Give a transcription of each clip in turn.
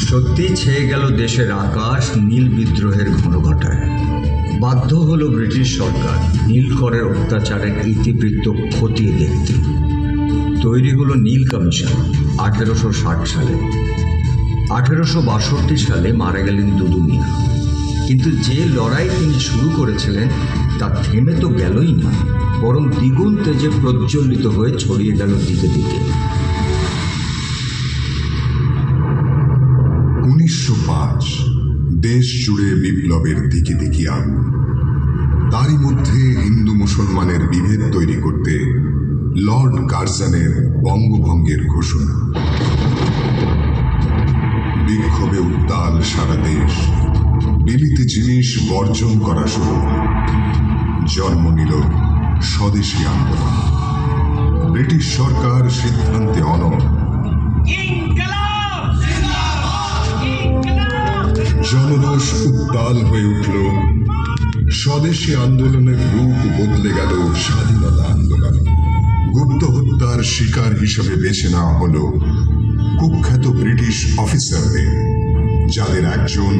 সত্যি ছেয়ে গেল দেশের আকাশ নীল বিদ্রোহের ঘনঘটায়। বাধ্য হলো ব্রিটিশ সরকার নীল করের অত্যাচারের ইতিবৃত্ত খতিয়ে দেখতে। তৈরি হলো নীল কমিশন 1860 সালে। 1862 সালে মারা গেলেন দুদু মিয়া। কিন্তু যে লড়াই তিনি শুরু করেছিলেন তা থেমে তো গেলই না, বরং দ্বিগুণ তেজে প্রজ্বলিত হয়ে ছড়িয়ে গেল দিকে দিকে। 1905 দেশ জুড়ে বিপ্লবের দিকে দিকে আগুন। তারই মধ্যে হিন্দু মুসলমানের বিভেদ তৈরি করতে লর্ড কার্জনের বঙ্গভঙ্গের ঘোষণা। বিক্ষোভে উত্তাল সারা দেশ। বিলিতি জিনিস বর্জন করা শুরু। জন্ম নিল স্বদেশী আন্দোলন। ব্রিটিশ সরকার সিদ্ধান্তে অনড়। জনরোষ উত্তাল হয়ে উঠল। স্বদেশী আন্দোলনের রূপ বদলে গেল স্বাধীনতা আন্দোলনে। গুপ্ত হত্যার শিকার হিসেবে বেছে নেওয়া হল কুখ্যাত ব্রিটিশ অফিসারদের, যাদের একজন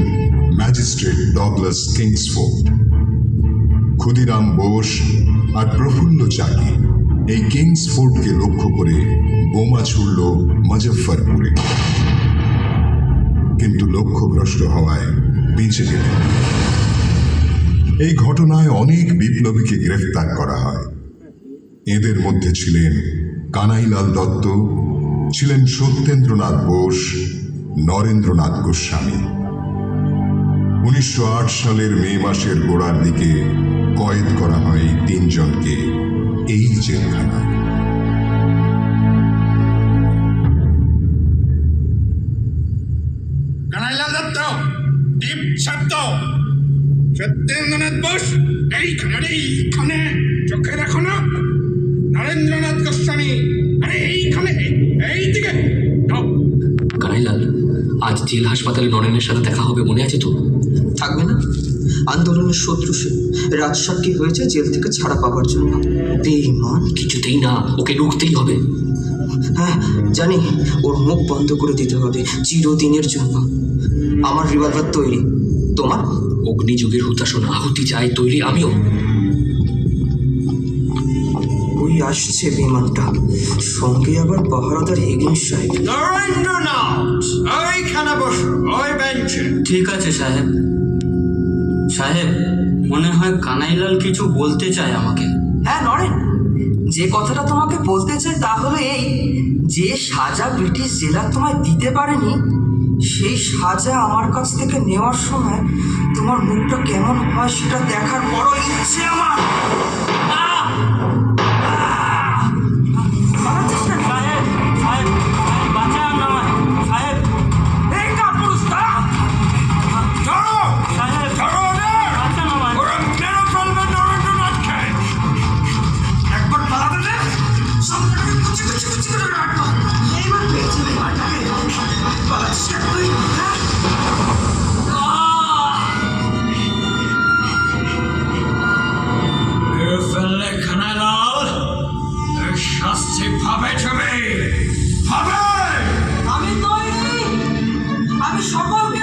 magistrate Douglas Kingsford. Khudiram Bose আর প্রফুল্ল চাকি এই কিংসফোর্ডকে লক্ষ্য করে বোমা ছুড়ল মুজফ্ফরপুরে, কিন্তু লক্ষ্যভ্রষ্ট হওয়ায় বেঁচে গেলেন। এই ঘটনায় অনেক বিপ্লবীকে গ্রেফতার করা হয়। এদের মধ্যে ছিলেন কানাইলাল দত্ত, ছিলেন সত্যেন্দ্রনাথ বোস, নরেন্দ্রনাথ গোস্বামী। 1908 সালের মে মাসের গোড়ার দিকে কয়েদ করা হয় তিনজনকে এই জেলখানায়। কানাইলাল দত্ত, দীপ শব্দ, সত্যেন্দ্রনাথ বোস এইখানে চোখে দেখো না। নরেন্দ্রনাথ গোস্বামী আরে এইখানে, এইদিকে। কানাইলাল, আজ জেল হাসপাতালে নরেনের সাথে দেখা হবে, মনে আছে তো? থাকবে না? আন্দোলনের শত্রু সে, রাজসাক্ষী হয়েছে জেল থেকে ছাড়া পাওয়ার জন্য। বেঈমান! কিছুতেই না, ওকে রুখতেই হবে। হ্যাঁ জানি, ওর মুখ বন্ধ করে দিতে হবে চিরদিনের জন্য। আমার রিভলভার তৈরি, তোমার? অগ্নিযুগের হুতাশন আহুতি চাই, তৈরি আমিও। ওই আসছে বিমানটা, সঙ্গে আবার পাহারাদার হিগিন্স সাহেব। নরেন্দ্রনাথ, ওইখানে বসো, ওই বেঞ্চে। ঠিক আছে সাহেব। সাহেব, মনে হয় কানাইলাল কিছু বলতে চায় আমাকে। হ্যাঁ নরেন, যে কথাটা তোমাকে বলতে চাই তা হলো এই, যে সাজা ব্রিটিশ জেলার তোমায় দিতে পারেনি, সেই সাজা আমার কাছ থেকে নেওয়ার সময় তোমার মুখটা কেমন হয় সেটা দেখার বড় ইচ্ছে আমার। আমি সকলকে